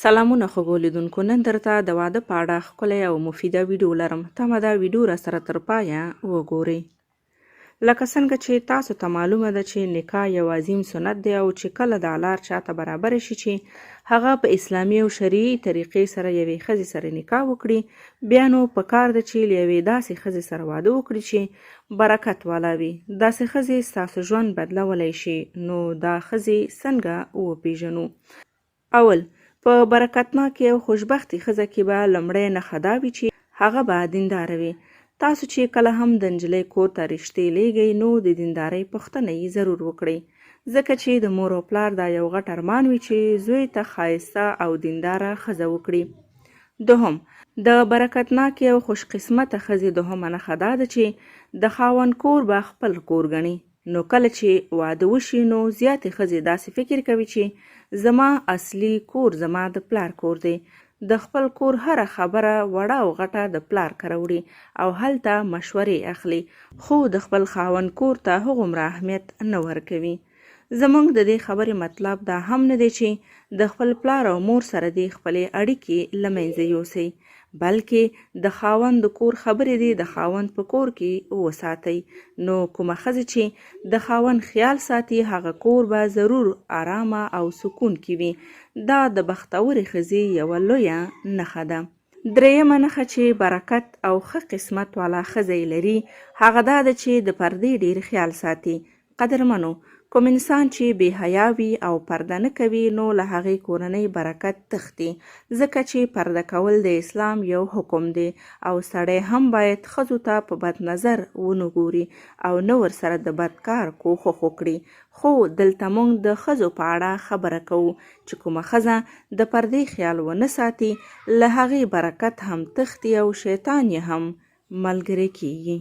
سلامونه خوږو لیدونکو، نن درته د واده په اړه ښکلی او مفیده ویډیو لرم. تمه ده ویډیو راسره تر پایه وګورئ. لکه څنګه چې تاسو ته معلومه ده چې نکاح یو عظیم سنت دی او چې کله دا لار چاته برابر شي چې هغه په اسلامي او شرعي طریقې سره یوې ښځې سره نکاح وکړي، بیا نو پکار ده چې له یوې داسې ښځې سره واده وکړي چې برکت والا وي. داسې ښځې ستاسو ژوند بدلولی شي. نو دا ښځې څنګه وپېژنو؟ اول، په برکتناکې او خوشبختې ښځه کې به لومړۍ نښه دا وي چې هغه به دینداره وي. تاسو چې کله هم د نجلۍ کور ته رشتې لیږئ نو د دیندارۍ پوښتنه یې ضرور وکړئ، ځکه چې د مور او پلار دا یو غټ ارمان وي چې زوی ته ښایسته او دینداره ښځه وکړي. دوهم، د برکتناکې او خوش قسمته ښځې دوهمه نښه دا ده چې د خاوند کور به خپل کور ګڼي. نو کله چې واده وشي نو زیاتې ښځې داسې فکر کوي چې زما اصلي کور زما د پلار کور دی. د خپل کور هره خبره وړه او غټه د پلار کره وړي او هلته مشورې اخلي، خو د خپل خاوند کور ته هغومره اهمیت نه ورکوي. زموږ د دې خبرې مطلب دا هم نه دی چې د خپل پلار او مور سره دې خپلې اړیکې له منځه یوسئ، بلکې د خاوند د کور خبرې دې د خاوند په کور کې وساتئ. نو کومه ښځه چې د خاوند خیال ساتي هغه کور به ضرور آرامه او سکون کې وي. دا د بختورې ښځې یوه لویه نښه ده. درېیمه نښه چې برکت او ښه قسمت والا ښځه یې لري هغه دا ده چې د پردې ډېر خیال ساتي. قدرمنو، کوم انسان چې بې حیا وي او پرده نه کوي نو له هغې کورنۍ برکت تښتي، ځکه چې پرده کول د اسلام یو حکم دی او سړی هم باید ښځو ته په بد نظر ونه ګوري او نه ورسره د بد کار کوښښ وکړي. خو دلته موږ د ښځو په اړه خبره کوو چې کومه ښځه د پردې خیال ونه ساتي له هغې برکت هم تښتي او شیطان یې هم ملګری کیږي.